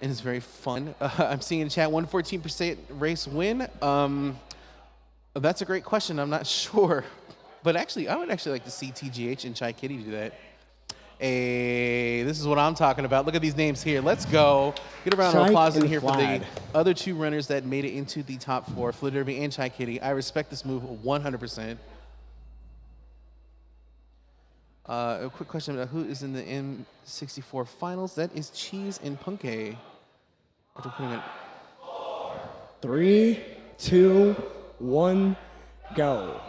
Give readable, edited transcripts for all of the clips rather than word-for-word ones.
and it's very fun. I'm seeing in chat 114% race win. That's a great question. I'm not sure. But actually, I would actually like to see TGH and Chai Kitty do that. Hey, this is what I'm talking about. Look at these names here. Let's go. Get a round of applause in here for the other two runners that made it into the top 4, Flip Derby and Chai Kitty. I respect this move 100%. A quick question about who is in the M64 finals. That is Cheese and Punke. After putting it. 3, 2, 1, go.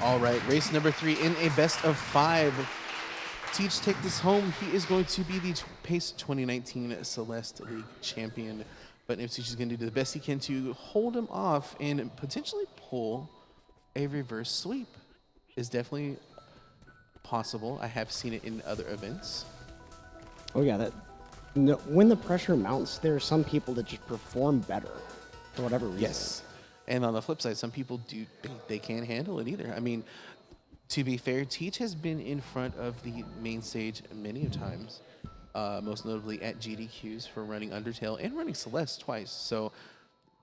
All right, race number 3 in a best of 5. Teach take this home. He is going to be the PACE2019 Celeste League champion. But Msushi is going to do the best he can to hold him off and potentially pull a reverse sweep. Is definitely possible. I have seen it in other events. Oh yeah, when the pressure mounts, there are some people that just perform better for whatever reason. Yes. And on the flip side, some people they can't handle it either. I mean, to be fair, Teach has been in front of the main stage many times, most notably at GDQs for running Undertale and running Celeste twice. So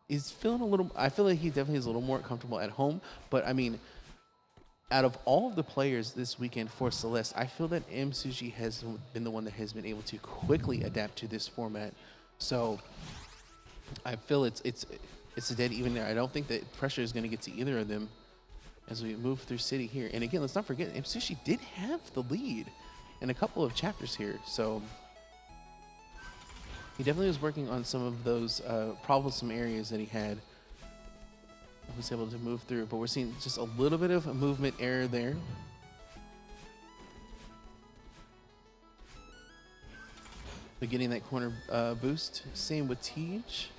he's feeling a little, I feel like he definitely is a little more comfortable at home. But I mean, out of all of the players this weekend for Celeste, I feel that Msushi has been the one that has been able to quickly adapt to this format. So I feel it's a dead even there. I don't think that pressure is going to get to either of them as we move through City here. And again, let's not forget, Msushi did have the lead in a couple of chapters here. So he definitely was working on some of those troublesome areas that he had. He was able to move through, but we're seeing just a little bit of a movement error there. But getting that corner boost. Same with Teach.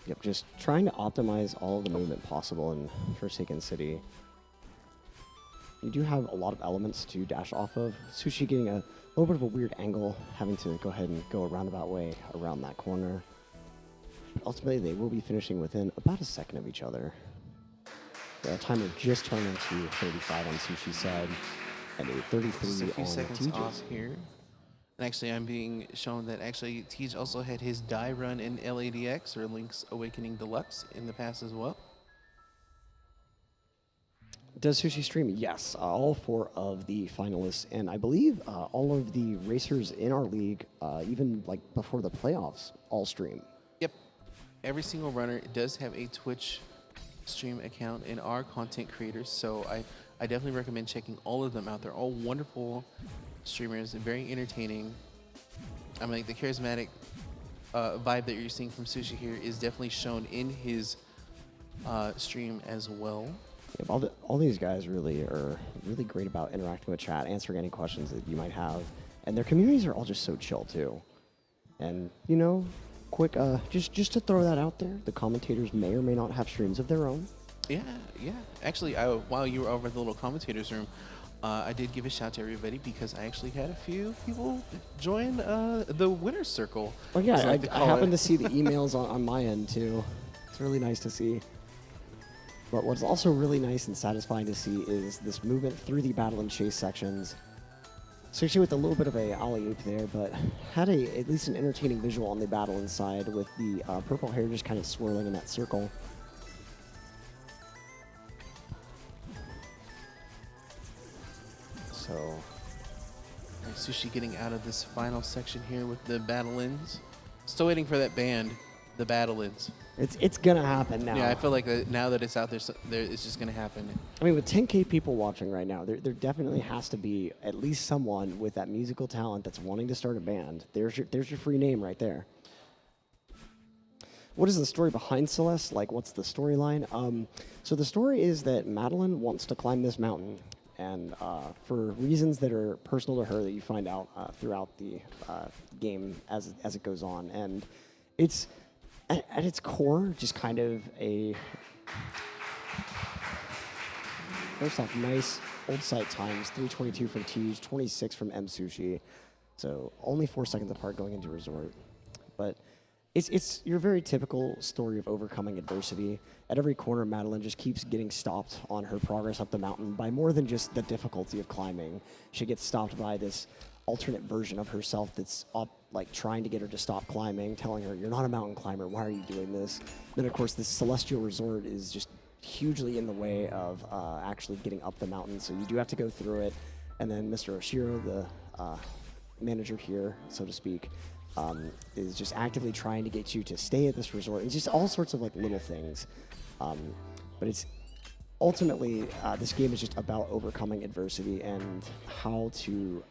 Yep, just trying to optimize all of the movement possible in Forsaken City. You do have a lot of elements to dash off of. Sushi getting a little bit of a weird angle, having to go ahead and go a roundabout way around that corner. But ultimately, they will be finishing within about a second of each other. The timer just turned into 35 on Sushi's side and a 33 just a few on seconds Teach's. off here. And actually, I'm being shown that actually Teach also had his die run in LADX, or Link's Awakening Deluxe, in the past as well. Does Sushi stream? Yes, all 4 of the finalists, and I believe all of the racers in our league, even like before the playoffs, all stream. Yep. Every single runner does have a Twitch stream account and are content creators, so I definitely recommend checking all of them out. They're all wonderful streamers and very entertaining. I mean, like, the charismatic vibe that you're seeing from Sushi here is definitely shown in his stream as well. Yeah, all these guys really are really great about interacting with chat, answering any questions that you might have, and their communities are all just so chill too. And you know, quick, just to throw that out there, the commentators may or may not have streams of their own. Yeah. Actually, while you were over at the little commentators room, I did give a shout to everybody because I actually had a few people join the winner's circle. Oh yeah, I happened to see the emails on my end too. It's really nice to see. But what's also really nice and satisfying to see is this movement through the battle and chase sections. Especially with a little bit of a alley-oop there, but had at least an entertaining visual on the battle inside with the purple hair just kind of swirling in that circle. So, Sushi getting out of this final section here with the battle ends. Still waiting for that band, the battle ends. It's gonna happen now. Yeah, I feel like now that it's out there, it's just gonna happen. I mean, with 10K people watching right now, there definitely has to be at least someone with that musical talent that's wanting to start a band. There's your free name right there. What is the story behind Celeste? Like, what's the storyline? So the story is that Madeline wants to climb this mountain, and for reasons that are personal to her that you find out throughout the game as it goes on, and it's at its core just kind of a first off nice old site times 3:22 from Tej, 26 from Msushi, so only 4 seconds apart going into resort, but It's your very typical story of overcoming adversity. At every corner, Madeline just keeps getting stopped on her progress up the mountain by more than just the difficulty of climbing. She gets stopped by this alternate version of herself that's up, like trying to get her to stop climbing, telling her, "You're not a mountain climber. Why are you doing this?" Then, of course, this celestial resort is just hugely in the way of actually getting up the mountain, so you do have to go through it. And then Mr. Oshiro, the manager here, so to speak, is just actively trying to get you to stay at this resort. It's just all sorts of like little things. But it's ultimately, this game is just about overcoming adversity and how to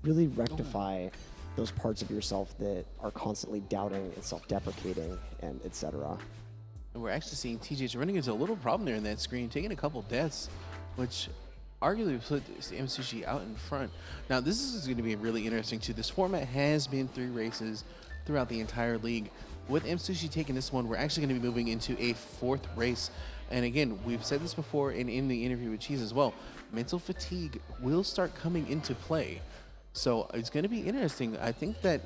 really rectify those parts of yourself that are constantly doubting and self-deprecating and etc. And we're actually seeing TJH running into a little problem there in that screen, taking a couple deaths, which arguably put Msushi out in front. Now, this is going to be really interesting too. This format has been 3 races throughout the entire league. With Msushi taking this one, we're actually going to be moving into a 4th race. And again, we've said this before and in the interview with Cheese as well, mental fatigue will start coming into play. So it's going to be interesting. I think that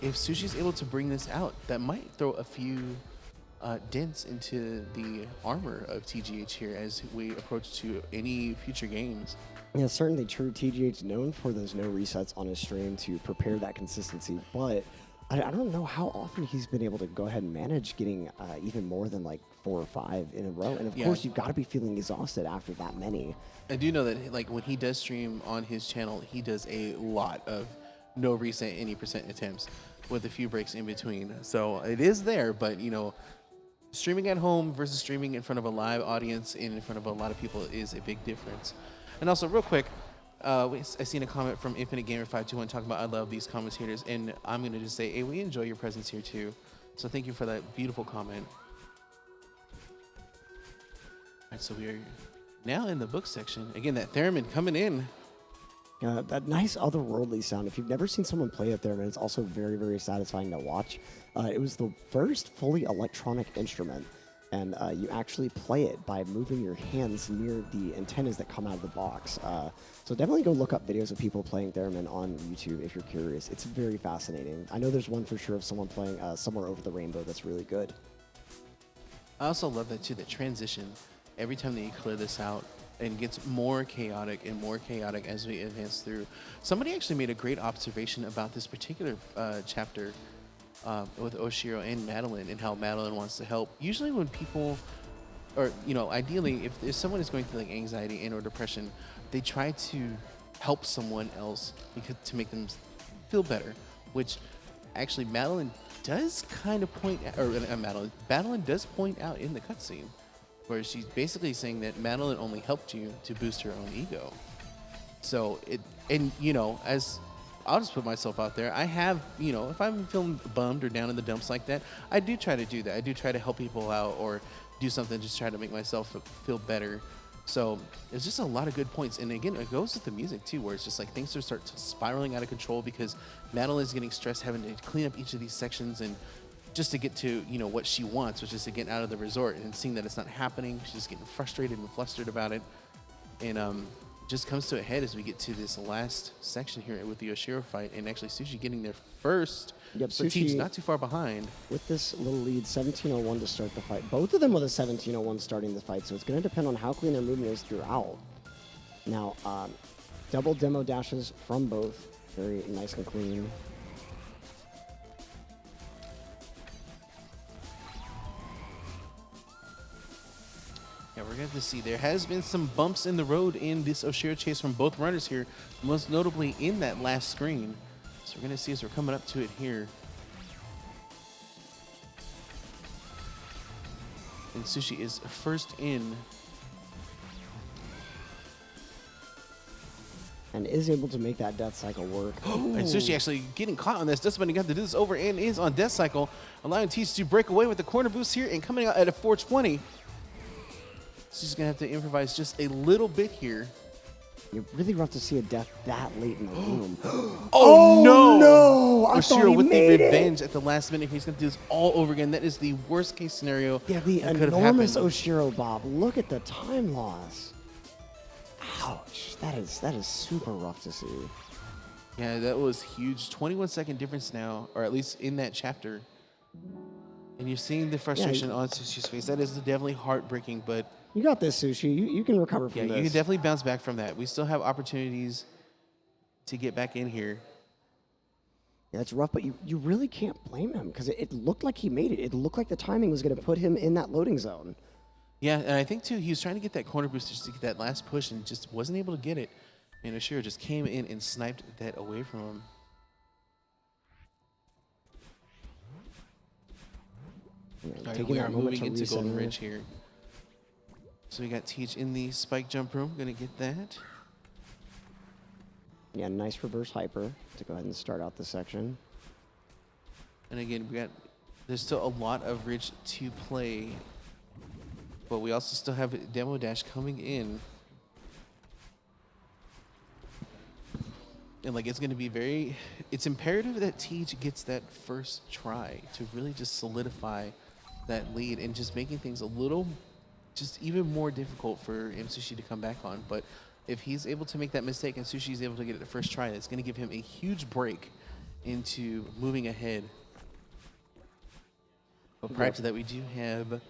if Sushi's able to bring this out, that might throw a few dents into the armor of TGH here as we approach to any future games. Yeah, certainly true. TGH known for those no resets on his stream to prepare that consistency, but I don't know how often he's been able to go ahead and manage getting even more than like 4 or 5 in a row. And of course, you've got to be feeling exhausted after that many. I do know that like when he does stream on his channel, he does a lot of no reset any percent attempts with a few breaks in between. So it is there, but you know, streaming at home versus streaming in front of a live audience and in front of a lot of people is a big difference. And also, real quick, I seen a comment from Infinite Gamer 521 talking about I love these commentators, and I'm gonna just say, hey, we enjoy your presence here too. So thank you for that beautiful comment. All right, so we are now in the book section. Again, that theremin coming in. That nice otherworldly sound. If you've never seen someone play a theremin, it's also very, very satisfying to watch. It was the first fully electronic instrument, and you actually play it by moving your hands near the antennas that come out of the box. So definitely go look up videos of people playing theremin on YouTube if you're curious. It's very fascinating. I know there's one for sure of someone playing Somewhere Over the Rainbow that's really good. I also love that too, that transition. Every time that you clear this out, and gets more chaotic and more chaotic as we advance through. Somebody actually made a great observation about this particular chapter with Oshiro and Madeline, and how Madeline wants to help. Usually when people, or you know, ideally if someone is going through like anxiety and or depression, they try to help someone else to make them feel better, which actually Madeline does kind of point out, or Madeline does point out in the cutscene, where she's basically saying that Madeline only helped you to boost her own ego. So and you know, as I'll just put myself out there, I have, you know, if I'm feeling bummed or down in the dumps like that, I do try to do that. I do try to help people out or do something, just try to make myself feel better. So it's just a lot of good points. And again, it goes with the music too, where it's just like things start spiraling out of control because Madeline's getting stressed having to clean up each of these sections and just to get to, you know, what she wants, which is to get out of the resort, and seeing that it's not happening, she's just getting frustrated and flustered about it. And just comes to a head as we get to this last section here with the Oshiro fight, and actually Sushi getting there first. Yep, but Sushi not too far behind. With this little lead, 17:01 to start the fight. Both of them with a 17:01 starting the fight, so it's going to depend on how clean their movement is throughout. Now, double demo dashes from both. Very nice and clean. Yeah, we're going to see there has been some bumps in the road in this Oshiro chase from both runners here, most notably in that last screen. So we're going to see as we're coming up to it here. And Sushi is first in. And is able to make that death cycle work. And Sushi actually getting caught on this. Just when he got to do this over and is on death cycle, allowing Teach to break away with the corner boost here and coming out at a 420. She's going to have to improvise just a little bit here. You're really rough to see a death that late in the game. Oh, no! I thought Oshiro he with the made revenge at the last minute. He's going to do this all over again. That is the worst case scenario. Yeah, the that could have enormous happened. Oshiro Bob. Look at the time loss. Ouch. That is super rough to see. Yeah, that was huge. 21-second difference now, or at least in that chapter. And you're seeing the frustration on Sushi's face. That is definitely heartbreaking, but You got this, Sushi. You can recover from yeah, this. you can definitely bounce back from that. We still have opportunities to get back in here. Yeah, it's rough, but you really can't blame him because it looked like he made it. It looked like the timing was going to put him in that loading zone. Yeah, and I think, too, he was trying to get that corner boost just to get that last push and just wasn't able to get it. And Oshiro just came in and sniped that away from him. Yeah, All right, taking we that are moment moving to into Golden recenter. Ridge here. So we got Teach in the spike jump room. Going to get that. Yeah, nice reverse hyper to go ahead and start out this section. And again, there's still a lot of Ridge to play. But we also still have Demo Dash coming in. And it's going to be it's imperative that Teach gets that first try to really just solidify that lead and just making things just even more difficult for Msushi to come back on. But if he's able to make that mistake and Sushi is able to get it the first try, that's going to give him a huge break into moving ahead. But prior to that, we do have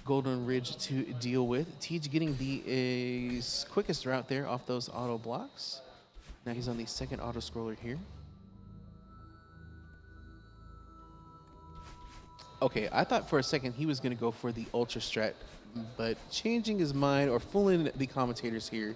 Golden Ridge to deal with. Teach getting the quickest route there off those auto blocks. Now he's on the second auto scroller here. Okay, I thought for a second he was going to go for the Ultra Strat, but changing his mind or fooling the commentators here.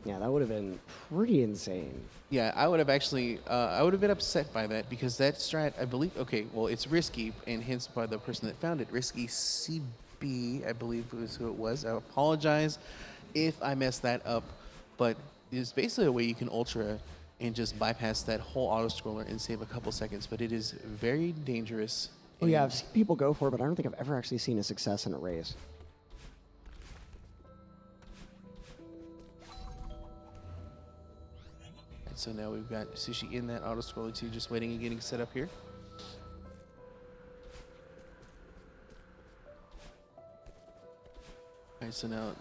Yeah, that would have been pretty insane. Yeah, I would have actually, I would have been upset by that because that strat, I believe, okay, well, it's risky, and hence by the person that found it, Risky CB, I believe was who it was. I apologize if I messed that up, but it's basically a way you can ultra and just bypass that whole auto scroller and save a couple seconds, but it is very dangerous. Oh yeah, I've seen people go for it, but I don't think I've ever actually seen a success in a race. So now we've got Sushi in that auto scroller too, just waiting and getting set up here. All right, so now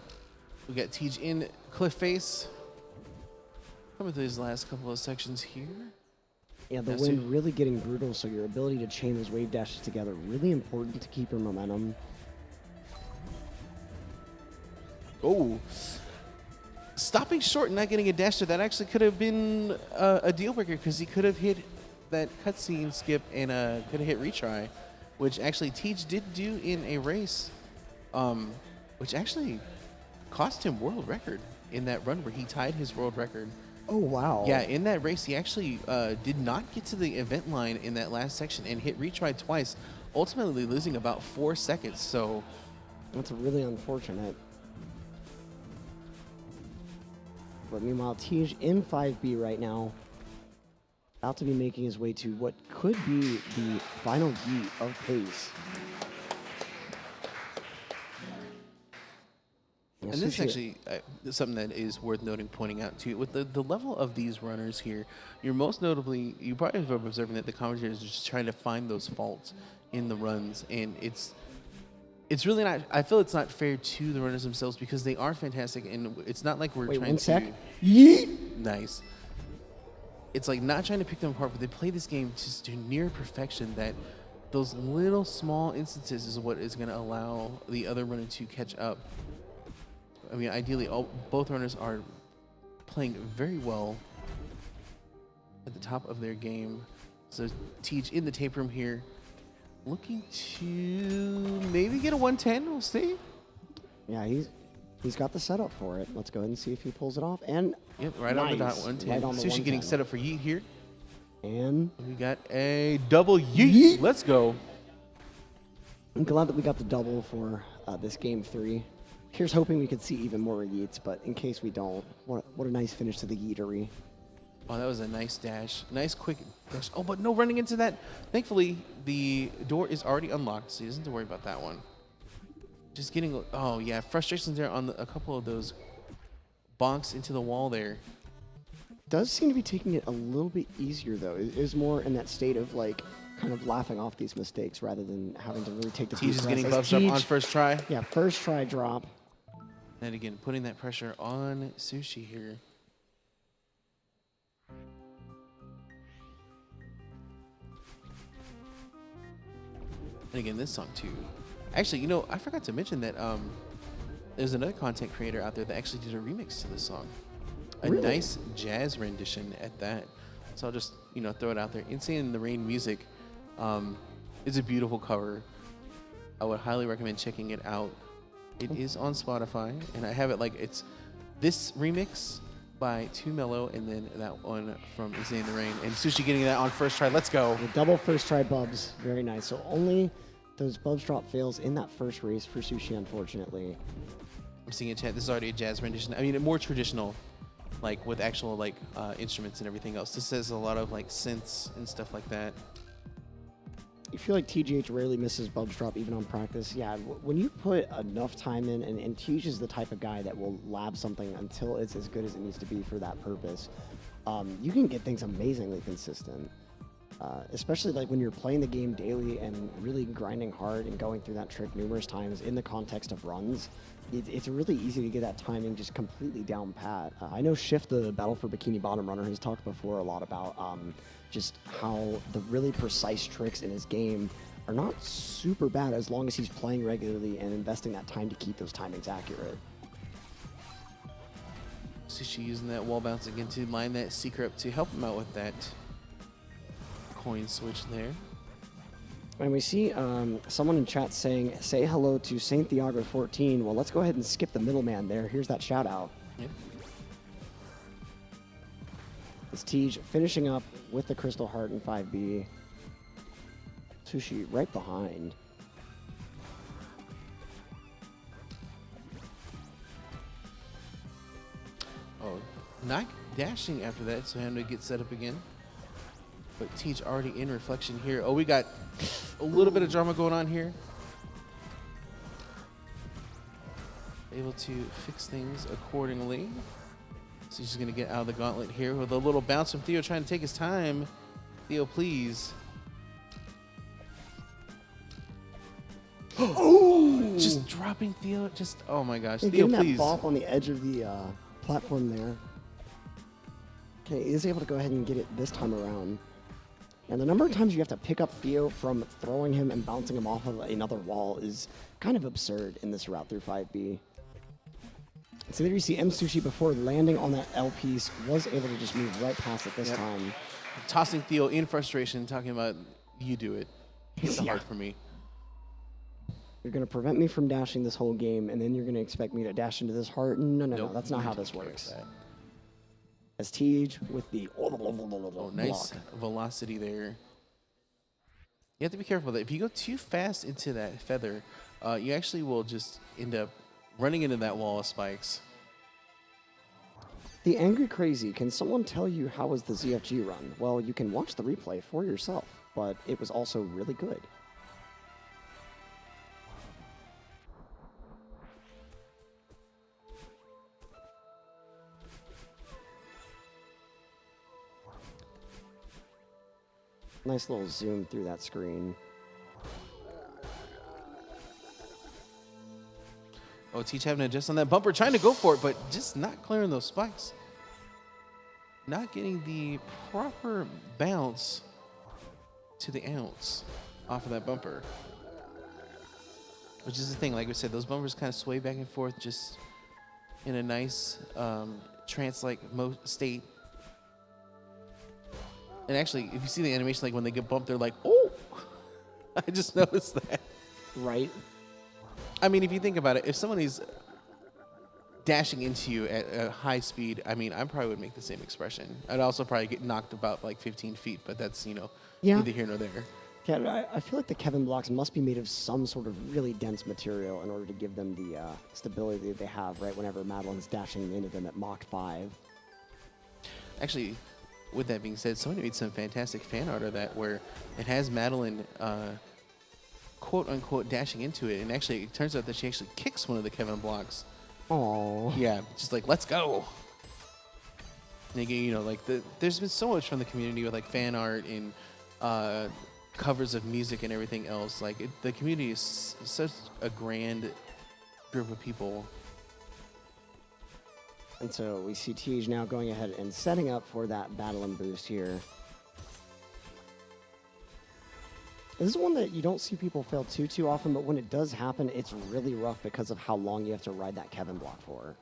we got Teach in cliff face. Coming through these last couple of sections here. Yeah, the Yeah, wind really getting brutal, so your ability to chain those wave dashes together, really important to keep your momentum. Oh. Stopping short and not getting a dash to that actually could have been a deal breaker because he could have hit that cutscene skip and could have hit retry, which actually Teach did do in a race, which actually cost him world record in that run where he tied his world record. Oh, wow. Yeah, in that race, he actually did not get to the event line in that last section and hit retry twice, ultimately losing about 4 seconds. So That's really unfortunate. But meanwhile, Tej in 5B right now, about to be making his way to what could be the final yeet of PACE. Yeah, and this is Sushi- actually something that is worth noting, pointing out too. With the level of these runners here, you probably have been observing that the commentators are just trying to find those faults in the runs, and it's really not. I feel it's not fair to the runners themselves because they are fantastic, and it's not like we're Wait, trying one to. sec. Yeet! Nice. It's like not trying to pick them apart, but they play this game just to near perfection that those little small instances is what is going to allow the other runner to catch up. I mean, ideally, both runners are playing very well at the top of their game. So Teach in the tape room here, looking to maybe get a 110. We'll see. Yeah, he's got the setup for it. Let's go ahead and see if he pulls it off. And Yep, right on the dot, nice. 110. Right on the Sushi getting 110. set up for yeet here. And We got a double yeet. Yeet. Let's go. I'm glad that we got the double for this game 3. Here's hoping we could see even more yeets, but in case we don't, what a nice finish to the yeetery. Oh, that was a nice dash. Nice quick dash. Oh, but no running into that. Thankfully, the door is already unlocked, so he doesn't have to worry about that one. Just getting, oh yeah, frustrations there on a couple of those bonks into the wall there. Does seem to be taking it a little bit easier, though. It is more in that state of, like, kind of laughing off these mistakes rather than having to really take the Teach deep is breaths. getting As buffed up on Teach- first try. Yeah, first try drop. And again, putting that pressure on Sushi here. And again, this song too. Actually, you know, I forgot to mention that there's another content creator out there that actually did a remix to this song. A Really? nice jazz rendition at that. So I'll just, you know, throw it out there. Insane in the Rain Music is a beautiful cover. I would highly recommend checking it out. It is on Spotify, and I have it like it's this remix by Too Mellow, and then that one from Insane in the Rain. And Sushi getting that on first try. Let's go. The double first try bubs, very nice. So only those bubs drop fails in that first race for Sushi, unfortunately. I'm seeing in chat. This is already a jazz rendition. I mean, more traditional, like with actual like instruments and everything else. This has a lot of like synths and stuff like that. You feel like TGH rarely misses bubs drop even on practice. Yeah, when you put enough time in, and TGH is the type of guy that will lab something until it's as good as it needs to be for that purpose, you can get things amazingly consistent. Especially like when you're playing the game daily and really grinding hard and going through that trick numerous times in the context of runs, it's really easy to get that timing just completely down pat. I know Shift, the Battle for Bikini Bottom runner, has talked before a lot about just how the really precise tricks in his game are not super bad as long as he's playing regularly and investing that time to keep those timings accurate. Sushi using that wall bounce again to line that secret up to help him out with that coin switch there. And we see someone in chat saying, say hello to Saint Thiago 14. Well, let's go ahead and skip the middleman there. Here's that shout out. Yeah. It's Tej finishing up with the Crystal Heart in 5B. Sushi right behind. Oh, not dashing after that, so having to get set up again. But Tej already in reflection here. Oh, we got a little bit of drama going on here. Able to fix things accordingly. So he's just going to get out of the gauntlet here with a little bounce from Theo trying to take his time. Theo, please. Oh! Just dropping Theo. Just, oh my gosh. And Theo, getting please. that bop on the edge of the platform there. Okay, he is able to go ahead and get it this time around. And the number of times you have to pick up Theo from throwing him and bouncing him off of another wall is kind of absurd in this route through 5B. So there you see Msushi before landing on that L piece was able to just move right past it this time. Tossing Theo in frustration, talking about, you do it. It's Yeah. hard for me. You're going to prevent me from dashing this whole game, and then you're going to expect me to dash into this heart? No, Nope, that's not you how take this care of works. that. As Tej with the Oh, nice velocity there. You have to be careful that if you go too fast into that feather, you actually will just end up running into that wall of spikes. The Angry Crazy, can someone tell you how was the ZFG run? Well, you can watch the replay for yourself, but it was also really good. Nice little zoom through that screen. Oh, Teach having to adjust on that bumper, trying to go for it, but just not clearing those spikes. Not getting the proper bounce to the ounce off of that bumper. Which is the thing, like we said, those bumpers kind of sway back and forth just in a nice trance-like state. And actually, if you see the animation, like when they get bumped, they're like, oh! I just noticed that. Right? I mean, if you think about it, if someone is dashing into you at a high speed, I mean, I probably would make the same expression. I'd also probably get knocked about like 15 feet, but that's, you know, Yeah. neither here nor there. Yeah, I feel like the Kevin blocks must be made of some sort of really dense material in order to give them the stability that they have, right, whenever Madeline's dashing into them at Mach 5. Actually, with that being said, someone made some fantastic fan art of that where it has Madeline, quote unquote, dashing into it. And actually, it turns out that she actually kicks one of the Kevin blocks. Oh. Yeah, just like, let's go. And again, you know, like there's been so much from the community with like fan art and covers of music and everything else. Like the community is such a grand group of people. And so we see Tej now going ahead and setting up for that battle and boost here. This is one that you don't see people fail too often, but when it does happen, it's really rough because of how long you have to ride that Kevin block for.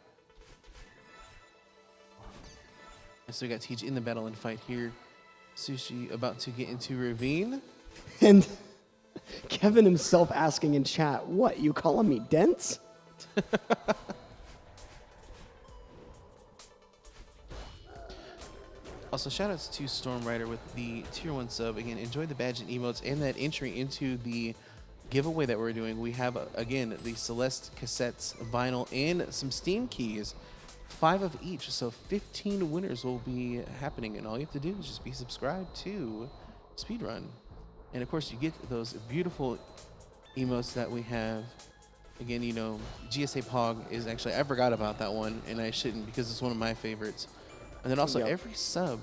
And so we got Teach in the battle and fight here. Sushi about to get into Ravine. And Kevin himself asking in chat, what, you calling me dense? Also, shoutouts to Storm Rider with the tier 1 sub. Again, enjoy the badge and emotes and that entry into the giveaway that we're doing. We have, again, the Celeste cassettes, vinyl, and some Steam keys. 5 of each, so 15 winners will be happening, and all you have to do is just be subscribed to Speedrun. And of course, you get those beautiful emotes that we have. Again, you know, GSA Pog is actually, I forgot about that one, and I shouldn't because it's one of my favorites. And then also, every sub,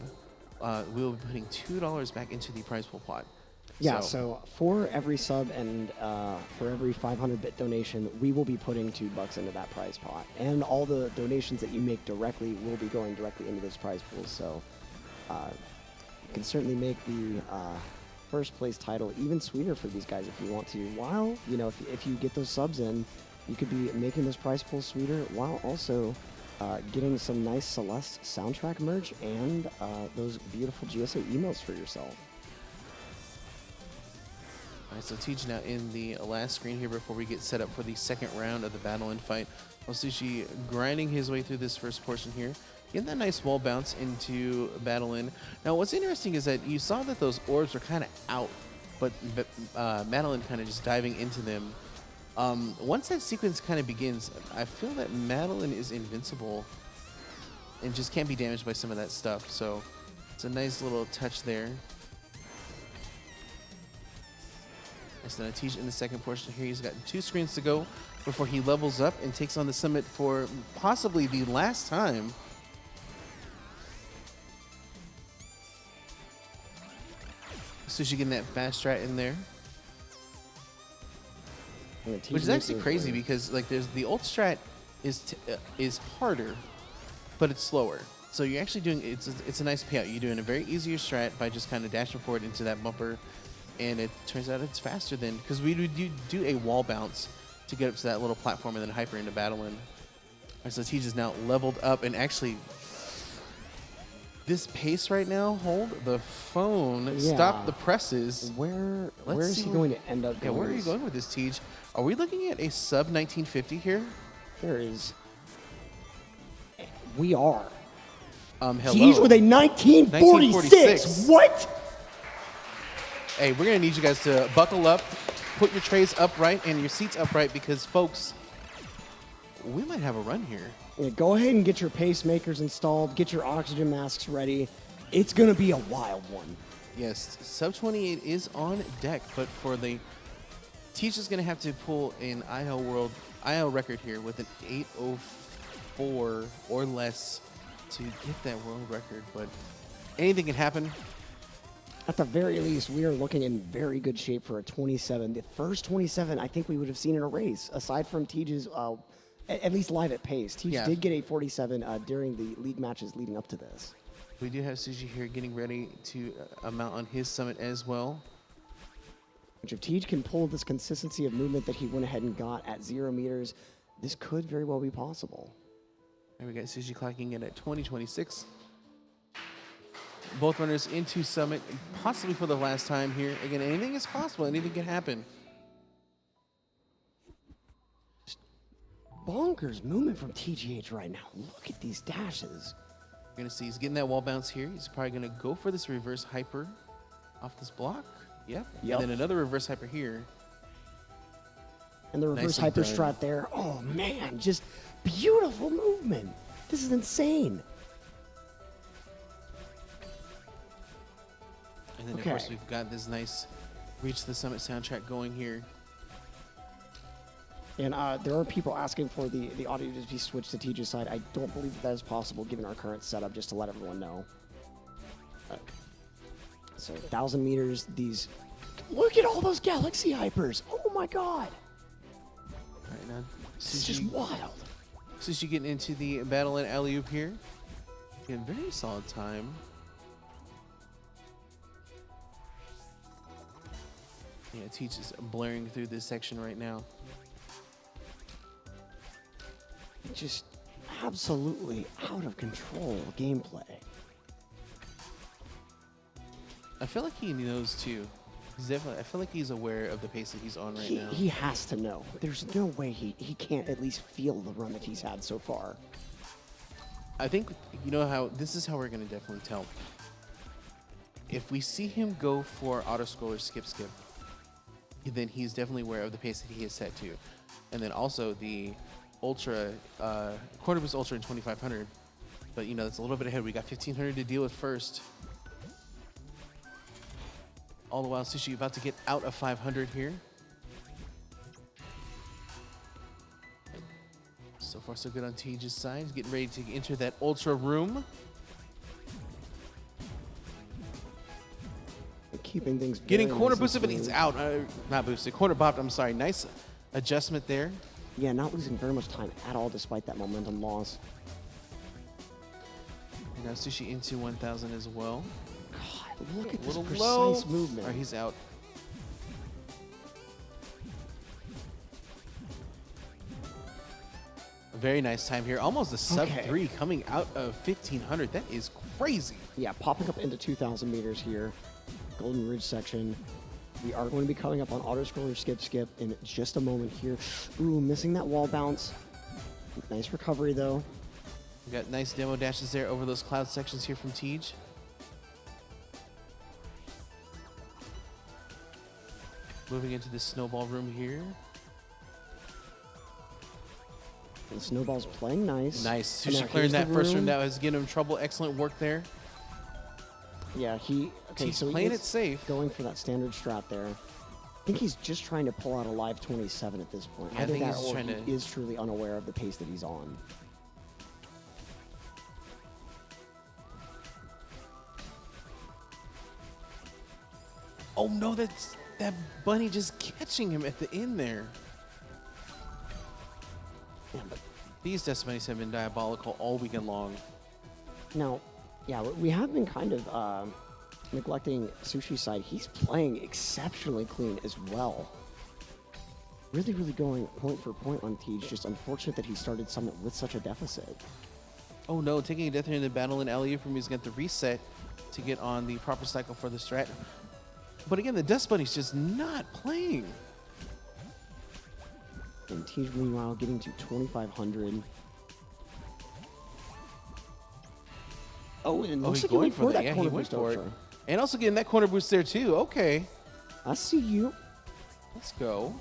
we will be putting $2 back into the prize pool pot. Yeah, so for every sub and for every 500-bit donation, we will be putting $2 into that prize pot. And all the donations that you make directly will be going directly into those prize pools. So you can certainly make the first place title even sweeter for these guys if you want to. While, you know, if you get those subs in, you could be making those prize pools sweeter while also getting some nice Celeste soundtrack merch and those beautiful GSA emails for yourself. All right, so Teach now in the last screen here before we get set up for the second round of the battle and fight. Sushi grinding his way through this first portion here. Getting that nice wall bounce into battle in. Now, what's interesting is that you saw that those orbs were kind of out, but Madeline kind of just diving into them. Once that sequence kind of begins, I feel that Madeline is invincible and just can't be damaged by some of that stuff. So it's a nice little touch there. Nice then Teach in the second portion here. He's got 2 screens to go before he levels up and takes on the summit for possibly the last time. Sushi getting that fast strat in there. Which is actually crazy because like there's the ult strat is harder, but it's slower. So you're actually doing it's a nice payout. You're doing a very easier strat by just kind of dashing forward into that bumper, and it turns out it's faster than because we do a wall bounce to get up to that little platform and then hyper into battle in. Right, so Teach is now leveled up and actually this pace right now. Hold the phone. Yeah. Stop the presses. Where is he going to end up? Yeah, where are you going with this, Teach? Are we looking at a sub 1950 here? There is. We are. Hello. Teach with a 1946. What? Hey, we're gonna need you guys to buckle up, put your trays upright and your seats upright because, folks, we might have a run here. Yeah, go ahead and get your pacemakers installed. Get your oxygen masks ready. It's gonna be a wild one. Yes, sub 28 is on deck, but for the Teach is gonna have to pull an IL record here with an 8:04 or less to get that world record. But anything can happen. At the very least, we are looking in very good shape for a 27. The first 27 I think we would have seen in a race, aside from Teach's, at least live at PACE. Teach did get a 47 during the league matches leading up to this. We do have Sushi here getting ready to mount on his summit as well. Which if Teach can pull this consistency of movement that he went ahead and got at 0 meters, this could very well be possible. And we got Sushi clocking in at 2026. Both runners into summit, possibly for the last time here. Again, anything is possible. Anything can happen. Bonkers movement from TGH right now. Look at these dashes. You're going to see he's getting that wall bounce here. He's probably going to go for this reverse hyper off this block. Yep. And then another reverse hyper here. And the reverse hyper strat there. Oh, man. Just beautiful movement. This is insane. And then, of course, we've got this nice Reach the Summit soundtrack going here. And there are people asking for the audio to be switched to Teach's side. I don't believe that is possible given our current setup, just to let everyone know. So 1,000 meters, these... Look at all those Galaxy Hypers! Oh my god! All right, now, this is just wild. Sushi getting into the battle in alley-oop here. Again, very solid time. Yeah, Teach is blaring through this section right now. Just absolutely out of control gameplay. I feel like he knows too. He's definitely. I feel like he's aware of the pace that he's on right now. He has to know. There's no way he can't at least feel the run that he's had so far. I think you know how this is how we're gonna definitely tell. If we see him go for auto scroller skip, then he's definitely aware of the pace that he is set to, and then also the ultra quarter boost ultra in 2500. But you know that's a little bit ahead. We got 1500 to deal with first. All the while, Sushi about to get out of 500 here. So far, so good on Teja's side. He's getting ready to enter that ultra room. Keeping things Getting very corner nice and boosted, but he's smooth. out. Not boosted, corner bopped. I'm sorry. Nice adjustment there. Yeah, not losing very much time at all despite that momentum loss. And now Sushi into 1000 as well. God, look at A this little precise low. movement. Or he's out. A very nice time here. Almost a sub Okay. 3 coming out of 1500. That is crazy. Yeah, popping up into 2,000 meters here. Golden Ridge section. We are going to be coming up on auto scroller skip in just a moment here. Ooh, missing that wall bounce. Nice recovery though. We got nice demo dashes there over those cloud sections here from Tej. Moving into this snowball room here. The snowball's playing nice. Nice. And now Sushi clearing here's that the first room. room. That was getting him trouble. Excellent work there. Yeah, okay, He's so playing he's it safe. going for that standard strat there. I think he's just trying to pull out a live 27 at this point. Yeah, I Either think that he's just or trying he to- is truly unaware of the pace that he's on. Oh no, that's that bunny just catching him at the end there. Yeah, but These Death Bunnies have been diabolical all weekend long. now, yeah, we have been kind of neglecting Sushi's side. He's playing exceptionally clean as well. Really, really going point for point on Tej. Just unfortunate that he started Summit with such a deficit. Oh no, taking a death here in the battle in alley from he's got to reset to get on the proper cycle for the strat. But again, the Dust Bunny's just not playing. And Tej, meanwhile, getting to 2,500. Oh, and it looks like he went for that Yeah, he corner went boost for it. ultra. And also getting that corner boost there too. Okay, I see you. let's go.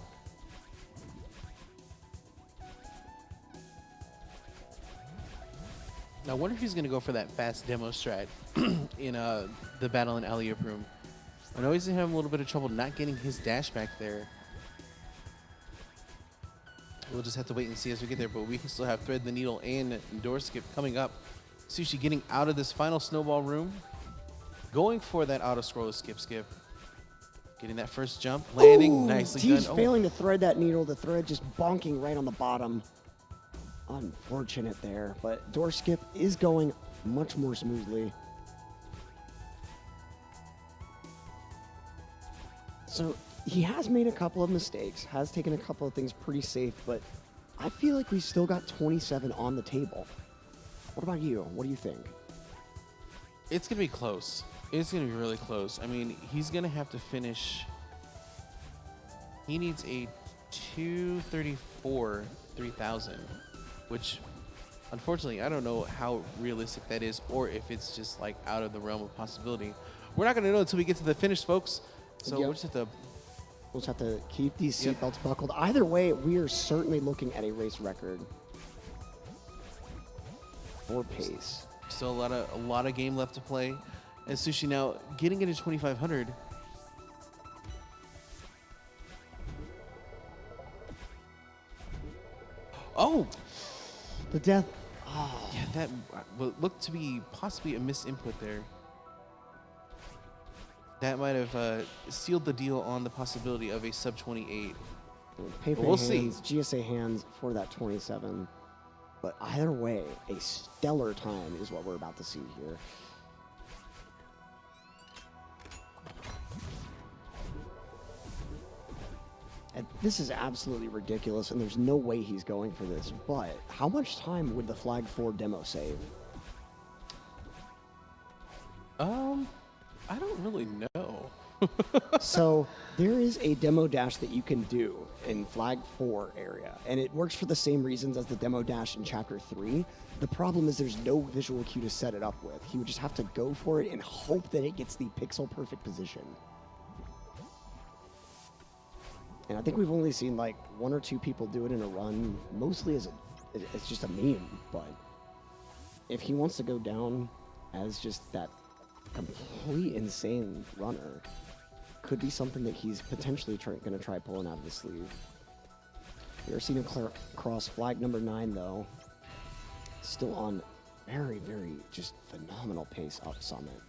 Now, I wonder if he's going to go for that fast demo strat in the battle in alley-oop room. I know he's going to have a little bit of trouble not getting his dash back there. We'll just have to wait and see as we get there, but we can still have Thread the Needle and Door Skip coming up. Sushi getting out of this final snowball room, going for that auto scroller skip. Getting that first jump, landing, Ooh, nicely T's done. failing to thread that needle. The thread just bonking right on the bottom. Unfortunate there, but Door Skip is going much more smoothly. So he has made a couple of mistakes, has taken a couple of things pretty safe, but I feel like we still got 27 on the table. What about you? What do you think? It's going to be close. It's going to be really close. I mean, he's going to have to finish. He needs a 234 3000, which unfortunately, I don't know how realistic that is or if it's just like out of the realm of possibility. We're not going to know until we get to the finish, folks. So Yep. we'll just have to. We'll just have to keep these Yep. seatbelts buckled. Either way, we are certainly looking at a race record for pace. Still a lot of game left to play. And Sushi now getting into 2500. Oh, The death. Oh, yeah, that looked to be possibly a misinput there. That might have sealed the deal on the possibility of a sub 28. paper we'll hands, GSA hands for that 27. But either way, a stellar time is what we're about to see here. And this is absolutely ridiculous, and there's no way he's going for this. But how much time would the Flag 4 demo save? I don't really know. So there is a demo dash that you can do in Flag 4 area, and it works for the same reasons as the demo dash in Chapter 3. The problem is there's no visual cue to set it up with. He would just have to go for it and hope that it gets the pixel-perfect position. And I think we've only seen like 1 or 2 people do it in a run, mostly as it's just a meme. But if he wants to go down as just that complete insane runner, could be something that he's potentially going to try pulling out of his sleeve. We're seeing him cross flag number 9 though, still on very, very just phenomenal pace up summit.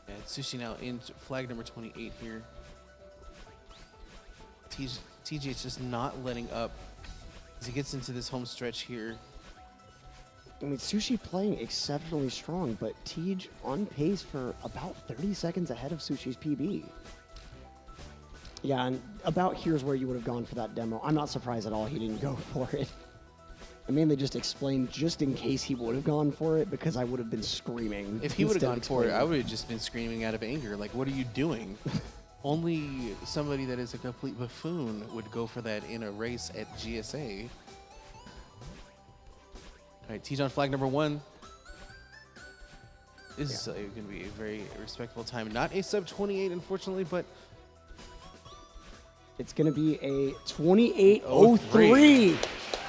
Yeah, Sushi now in flag number 28 here. TJ is just not letting up as he gets into this home stretch here. I mean, Sushi playing exceptionally strong, but Tej on pace for about 30 seconds ahead of Sushi's PB. Yeah, and about here's where you would have gone for that demo. I'm not surprised at all he didn't go for it. I mainly just explained just in case he would have gone for it, because I would have been screaming. If he would have gone for it, I would have just been screaming out of anger. Like, what are you doing? Only somebody that is a complete buffoon would go for that in a race at GSA. All right, Tej on flag number 1. This is going to be a very respectable time. Not a sub 28, unfortunately, but it's going to be a 28:03,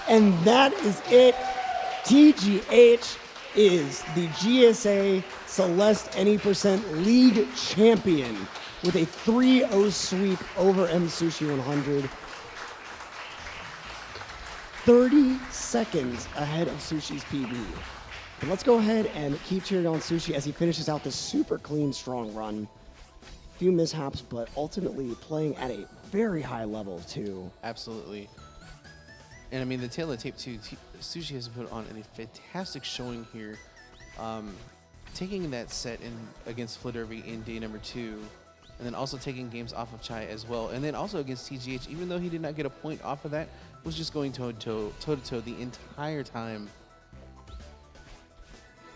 and that is it. TGH is the GSA Celeste Any Percent League champion with a 3-0 sweep over Msushi100. 30 seconds ahead of Sushi's PB. But let's go ahead and keep cheering on Sushi as he finishes out this super clean, strong run. Few mishaps, but ultimately playing at a very high level too. absolutely. And I mean, the tail of the tape too, Sushi has put on a fantastic showing here. Taking that set in against Flitterby in day number 2, and then also taking games off of Chai as well. And then also against TGH, even though he did not get a point off of that, was just going toe-to-toe the entire time.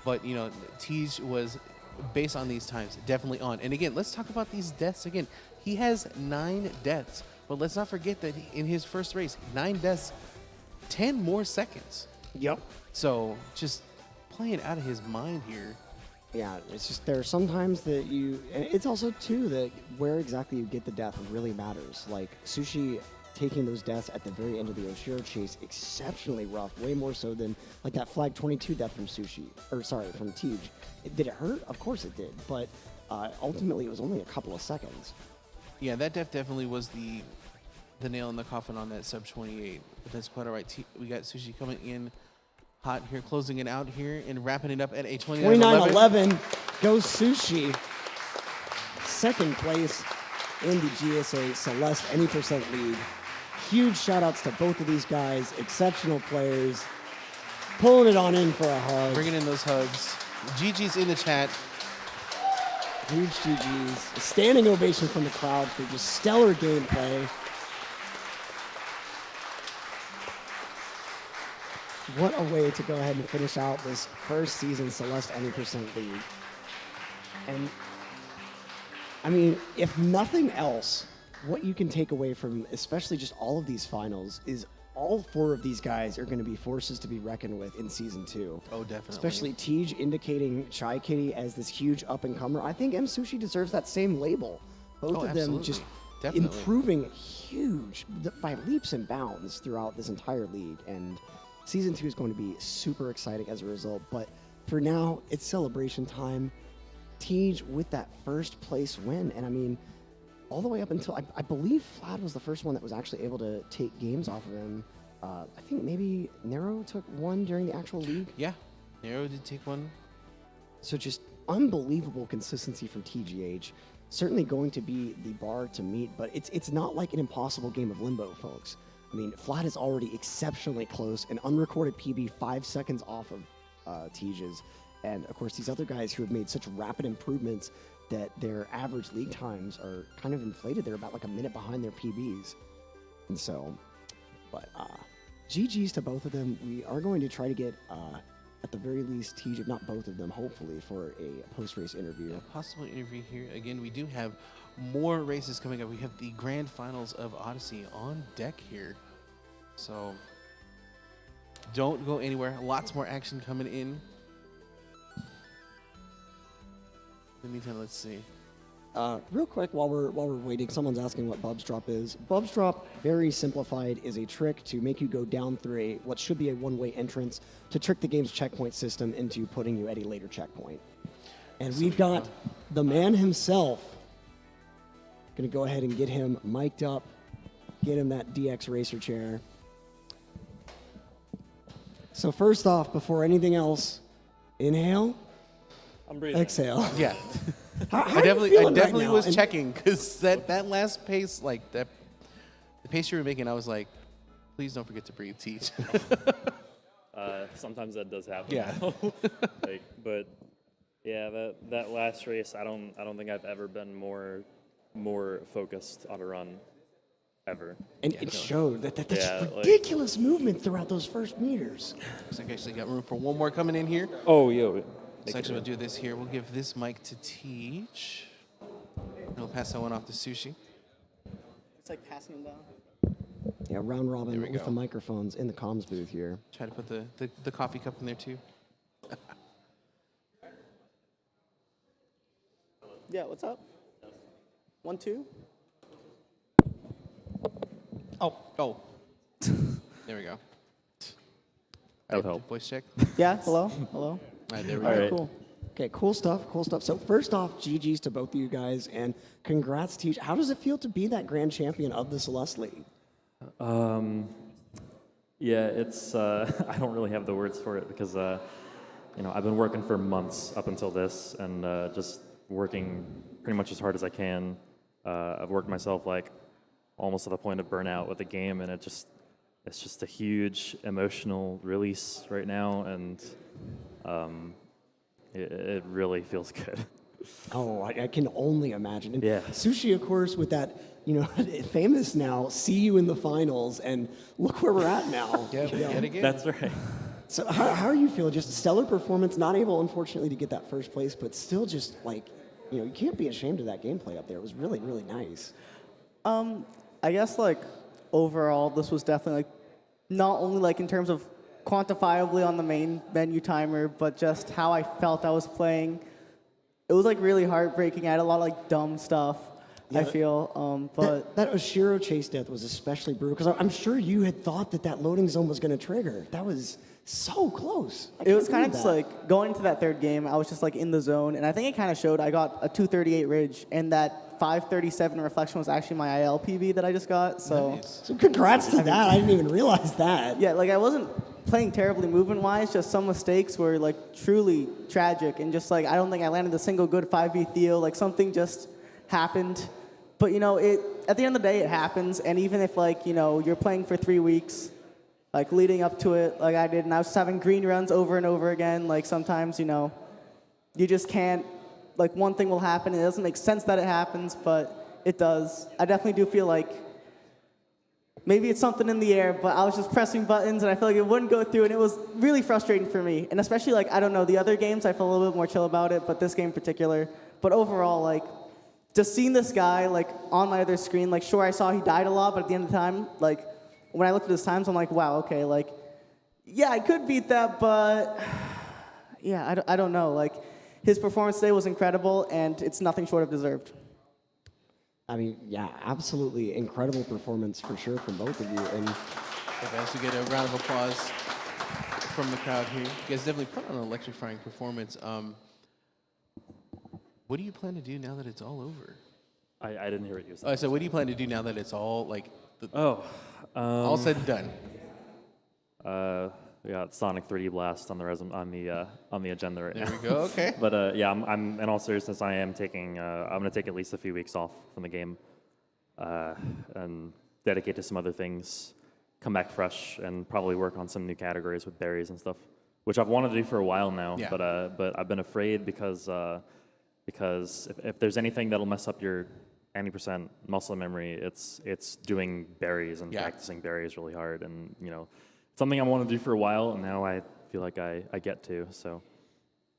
But, you know, Tej was, based on these times, definitely on. And again, let's talk about these deaths again. He has 9 deaths, but let's not forget that in his first race, 9 deaths, 10 more seconds. Yep. So just playing out of his mind here. Yeah, it's just there are sometimes that you, and it's also too that where exactly you get the death really matters. Like Sushi taking those deaths at the very end of the Oshiro chase, exceptionally rough, way more so than like that flag 22 death from Sushi, or sorry, from Tej. Did it hurt? Of course it did, but ultimately it was only a couple of seconds. Yeah, that death definitely was the nail in the coffin on that sub 28. But that's quite all right. We got Sushi coming in hot here, closing it out here and wrapping it up at a 29:11. 29:11 goes Sushi. Second place in the GSA Celeste Any Percent League. Huge shout outs to both of these guys, exceptional players. Pulling it on in for a hug. Bringing in those hugs. GG's in the chat. Huge GGs. A standing ovation from the crowd for just stellar gameplay. What a way to go ahead and finish out this first season Celeste Any Percent League. And I mean, if nothing else, what you can take away from especially just all of these finals is all 4 of these guys are going to be forces to be reckoned with in Season 2. Oh, definitely. Especially Tej indicating Chai Kitty as this huge up-and-comer. I think Msushi deserves that same label. Both of them just improving huge by leaps and bounds throughout this entire league. And Season 2 is going to be super exciting as a result. But for now, it's celebration time. Tej with that first place win. And I mean, all the way up until, I believe Vlad was the first one that was actually able to take games off of him. I think maybe Nero took one during the actual league. Yeah, Nero did take one. So just unbelievable consistency from TGH. Certainly going to be the bar to meet, but it's not like an impossible game of limbo, folks. I mean, Vlad is already exceptionally close, an unrecorded PB 5 seconds off of Tej's. And of course, these other guys who have made such rapid improvements that their average league times are kind of inflated. They're about like a minute behind their PBs. And so, but GG's to both of them. We are going to try to get, at the very least, TJ, if not both of them, hopefully, for a post-race interview. A possible interview here. Again, we do have more races coming up. We have the grand finals of Odyssey on deck here. So don't go anywhere. Lots more action coming in. In the meantime, let's see. Real quick, while we're waiting, someone's asking what Bubs Drop is. Bubs Drop, very simplified, is a trick to make you go down through what should be a one-way entrance to trick the game's checkpoint system into putting you at a later checkpoint. And we've got the man himself. Gonna go ahead and get him mic'd up, get him that DX racer chair. So first off, before anything else, inhale, I'm breathing. exhale. Yeah. How I definitely was checking because that last pace, like the pace you were making, I was like, please don't forget to breathe, Teach. Sometimes that does happen. Yeah. But yeah, that last race, I don't think I've ever been more focused on a run, ever. And it showed that's Yeah, ridiculous movement throughout those first meters. Looks like I actually got room for one more coming in here. Oh, yo. So actually we'll do this here. We'll give this mic to Teach. We'll pass that one off to Sushi. It's like passing them down. Yeah, round robin There we with go. the microphones in the comms booth here. Try to put the coffee cup in there too. Yeah, what's up? 1, 2. Oh. There we go. That would help. Voice check. Yeah, hello? Hello? All right, there we All go. right. Cool. Okay, cool stuff. So first off, GG's to both of you guys, and congrats, Teach. How does it feel to be that grand champion of the Celeste League? Yeah, it's I don't really have the words for it because I've been working for months up until this and just working pretty much as hard as I can. I've worked myself like almost to the point of burnout with the game, and it's just a huge emotional release right now, and it really feels good. Oh, I can only imagine. And Yeah. Sushi, of course, with that, famous now, see you in the finals, and look where we're at now. Yeah, yet again. That's right. So how are you feeling? Just a stellar performance, not able, unfortunately, to get that first place, but still just you can't be ashamed of that gameplay up there. It was really, really nice. I guess overall this was definitely not only in terms of quantifiably on the main menu timer, but just how I felt I was playing. It was really heartbreaking. I had a lot of dumb stuff. Yeah. I feel, but That Oshiro chase death was especially brutal because I'm sure you had thought that loading zone was going to trigger. That was so close. it was kind of just going into that third game, I was just in the zone, and I think it kind of showed. I got a 238 ridge, and that 537 reflection was actually my IL PB that I just got. So Nice. So congrats to that. I didn't even realize that. yeah, I wasn't playing terribly movement-wise, just some mistakes were truly tragic, and just I don't think I landed a single good 5v Theo. Something just happened. But at the end of the day, it happens, and even if you're playing for 3 weeks, leading up to it, I did, and I was just having green runs over and over again. Sometimes you just can't. One thing will happen, and it doesn't make sense that it happens, but it does. I definitely do feel maybe it's something in the air, but I was just pressing buttons, and I feel it wouldn't go through, and it was really frustrating for me. And especially, I don't know, the other games, I felt a little bit more chill about it, but this game in particular. But overall, just seeing this guy, on my other screen, sure, I saw he died a lot, but at the end of the time, when I looked at his times, I'm wow, okay, yeah, I could beat that, but yeah, I don't know. His performance today was incredible, and it's nothing short of deserved. I mean, yeah, absolutely incredible performance for sure from both of you. And Hey guys, we get a round of applause from the crowd here. You guys definitely put on an electrifying performance. What do you plan to do now that it's all over? I didn't hear what you said. So what do you plan to do now that it's all All said and done? We got Sonic 3D Blast on the agenda right There now. we go. Okay. But yeah, I'm in all seriousness, I am taking. I'm gonna take at least a few weeks off from the game, and dedicate to some other things. Come back fresh and probably work on some new categories with berries and stuff, which I've wanted to do for a while now. Yeah. But I've been afraid because if there's anything that'll mess up your any% muscle memory. It's doing berries and Yeah. practicing berries really hard, and something I want to do for a while, and now I feel like I get to. So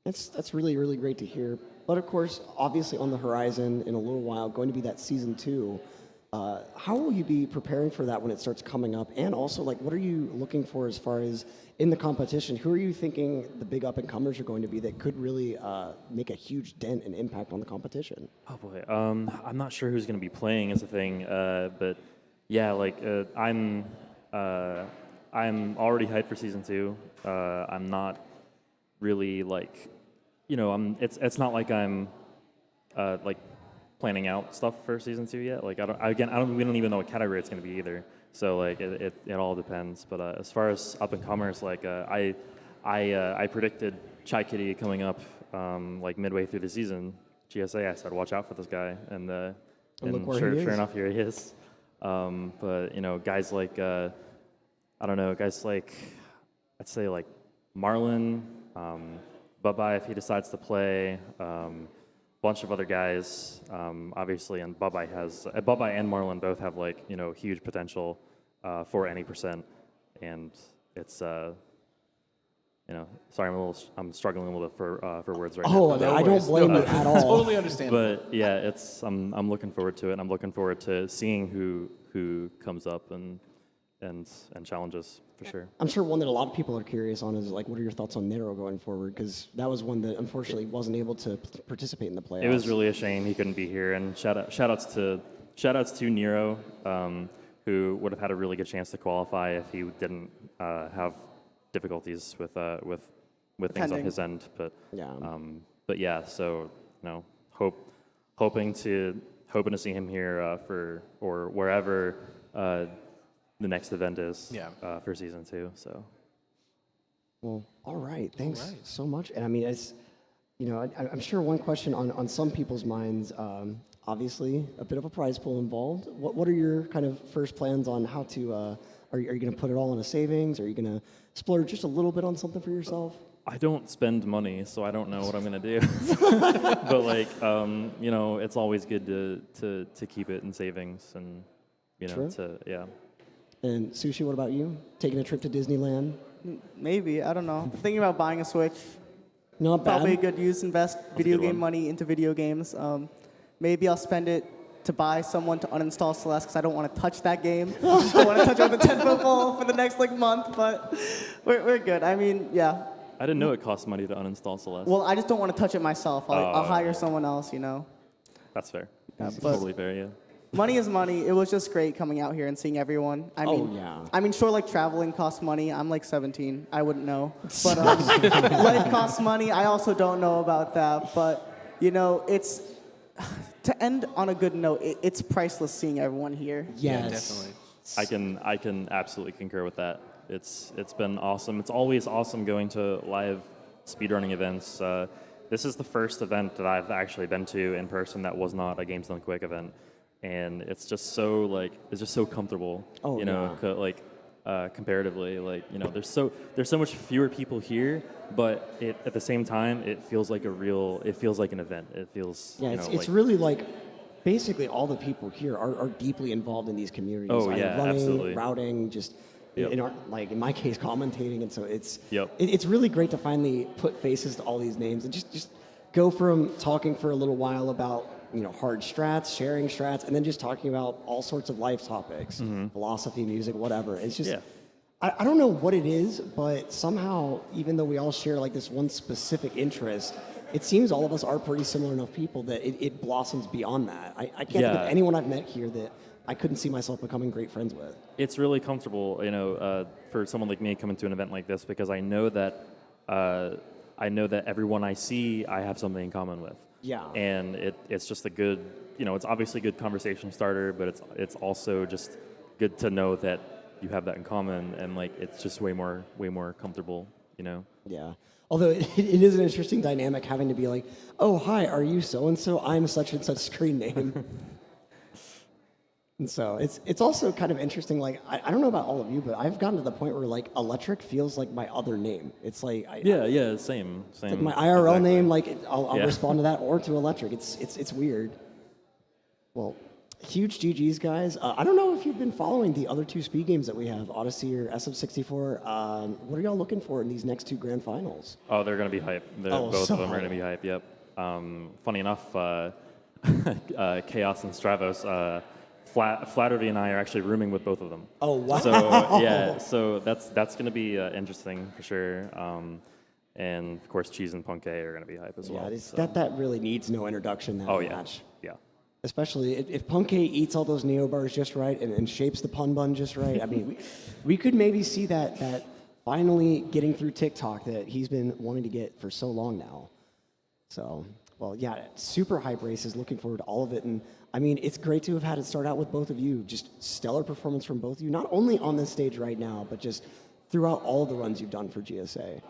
That's really, really great to hear. But of course, obviously on the horizon in a little while, going to be that season 2. How will you be preparing for that when it starts coming up? And also, like, what are you looking for as far as in the competition? Who are you thinking the big up-and-comers are going to be that could really make a huge dent and impact on the competition? oh boy, I'm not sure who's going to be playing is the thing, but yeah, like I'm already hyped for season 2. I'm not really like, it's not like I'm like planning out stuff for season 2 yet. Like we don't even know what category it's going to be either. So like it all depends. But as far as up and comers, like I predicted Chai Kitty coming up like midway through the season. GSA, I said, watch out for this guy, and look where sure he is. enough, here he is. But guys like guys like I'd say like Marlon, Bye-Bye if he decides to play. Bunch of other guys, obviously, and Bye-Bye and Marlon both have like huge potential for any%, and it's sorry, I'm struggling a little bit for words right now. Oh, I don't blame you at all. Totally understandable. But yeah, I'm looking forward to it, and I'm looking forward to seeing who comes up and challenges for sure. I'm sure one that a lot of people are curious on is like, what are your thoughts on Nero going forward? Because that was one that unfortunately wasn't able to participate in the playoffs. It was really a shame he couldn't be here, and shout outs to Nero, who would have had a really good chance to qualify if he didn't have difficulties with things on his end. But yeah, so hoping to see him here or wherever the next event is for season 2. So. Well, all right. Thanks so much. And I mean, it's, I'm sure one question on some people's minds, obviously a bit of a prize pool involved. What are your kind of first plans on how to, are you going to put it all in a savings? Are you going to splurge just a little bit on something for yourself? I don't spend money, so I don't know what I'm going to do. But like, it's always good to keep it in savings and, yeah. And Sushi, what about you? Taking a trip to Disneyland? Maybe, I don't know. Thinking about buying a Switch. Not bad. Probably a good use. Invest video good game one. money into video games. Maybe I'll spend it to buy someone to uninstall Celeste because I don't want to touch that game. I want to touch it with a 10-foot pole for the next month, but we're good. I mean, yeah. I didn't know it cost money to uninstall Celeste. Well, I just don't want to touch it myself. I'll hire someone else, That's fair. Yeah, That's but- totally fair, yeah. Money is money. It was just great coming out here and seeing everyone. I mean, sure, like traveling costs money. I'm like 17. I wouldn't know. But life costs money. I also don't know about that. But, it's to end on a good note, it's priceless seeing everyone here. Yes. Definitely. I can absolutely concur with that. It's been awesome. It's always awesome going to live speedrunning events. This is the first event that I've actually been to in person that was not a Games Done Quick event. And it's just so comfortable, comparatively, there's so much fewer people here, but at the same time, it feels like an event. It feels, it's really like, basically all the people here are deeply involved in these communities. Oh, either yeah, running, absolutely. routing, just, Yep. in my case, commentating. And so it's Yep. it's really great to finally put faces to all these names and just go from talking for a little while about, hard strats, sharing strats, and then just talking about all sorts of life topics, philosophy, music, whatever. It's just, I don't know what it is, but somehow, even though we all share like this one specific interest, it seems all of us are pretty similar enough people that it blossoms beyond that. I can't think of anyone I've met here that I couldn't see myself becoming great friends with. It's really comfortable, for someone like me coming to an event like this, because I know that everyone I see, I have something in common with. Yeah. And it's just a good, it's obviously a good conversation starter, but it's also just good to know that you have that in common, and like it's just way more comfortable, Yeah. Although it is an interesting dynamic having to be like, oh, hi, are you so-and-so? I'm such and such screen name. And so it's also kind of interesting, like, I don't know about all of you, but I've gotten to the point where, like, Electric feels like my other name. It's like... Same. Like my IRL exactly. name, like, I'll respond to that or to Electric. It's weird. Well, huge GGs, guys. I don't know if you've been following the other two speed games that we have, Odyssey or SM64. What are y'all looking for in these next two grand finals? Oh, they're going to be hype. Both so of them are hype. going to be hype. Yep. Funny enough, Chaos and Stravos, Flattery and I are actually rooming with both of them. Oh, wow. So yeah, so that's going to be interesting for sure. And of course, Cheese and Punkei are going to be hype as well. Yeah, so. that really needs no introduction, that Oh yeah, match. yeah. Especially if Punkei eats all those Neo bars just right and shapes the pun bun just right. I mean, we could maybe see that finally getting through TikTok that he's been wanting to get for so long now. So, well, yeah, super hype races. Looking forward to all of it. And I mean, it's great to have had it start out with both of you. Just stellar performance from both of you, not only on this stage right now, but just throughout all the runs you've done for GSA.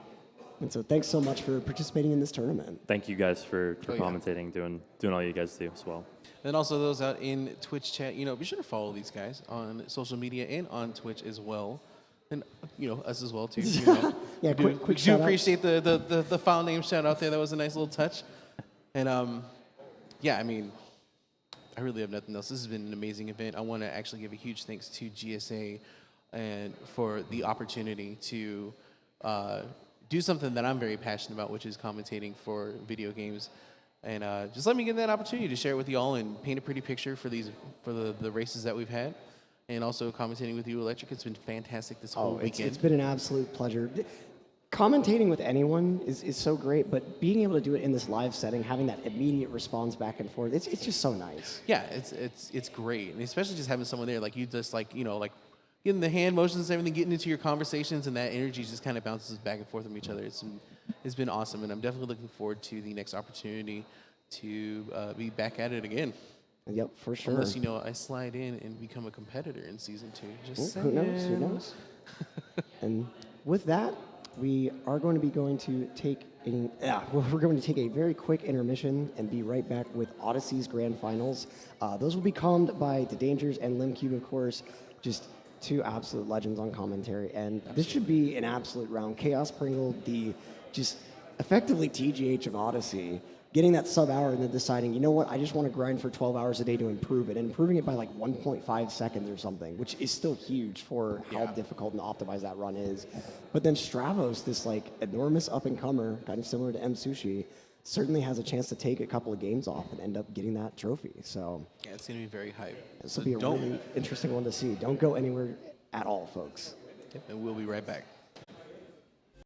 And so thanks so much for participating in this tournament. Thank you guys for yeah. commentating, doing all you guys do as well. And also those out in Twitch chat, be sure to follow these guys on social media and on Twitch as well. And, us as well, too. Yeah, quick do shout out. appreciate the file name shout out there. That was a nice little touch. And, yeah, I mean, I really have nothing else. This has been an amazing event. I want to actually give a huge thanks to GSA and for the opportunity to do something that I'm very passionate about, which is commentating for video games. And just let me get that opportunity to share it with you all and paint a pretty picture for the races that we've had. And also commentating with you, Electric. It's been fantastic this whole weekend. It's been an absolute pleasure. Commentating with anyone is so great, but being able to do it in this live setting, having that immediate response back and forth, it's just so nice. Yeah, it's great, and especially just having someone there like you, just like getting the hand motions and everything, getting into your conversations, and that energy just kind of bounces back and forth from each other. It's been awesome, and I'm definitely looking forward to the next opportunity to be back at it again. Yep, for sure. Unless I slide in and become a competitor in season 2. Just Who knows? Who saying. knows? And with that, we are going to be going to take we're going to take a very quick intermission and be right back with Odyssey's grand finals. Those will be calmed by The Dangers and Limcube, of course. Just two absolute legends on commentary, and this should be an absolute round. Chaos Pringle, the just effectively TGH of Odyssey, getting that sub-hour and then deciding, you know what, I just want to grind for 12 hours a day to improve it, and improving it by like 1.5 seconds or something, which is still huge for how difficult and optimized that run is. But then Stravos, this like enormous up-and-comer, kind of similar to Msushi, certainly has a chance to take a couple of games off and end up getting that trophy. So Yeah, it's going to be very hype. this will be a really interesting one to see. Don't go anywhere at all, folks. And we'll be right back.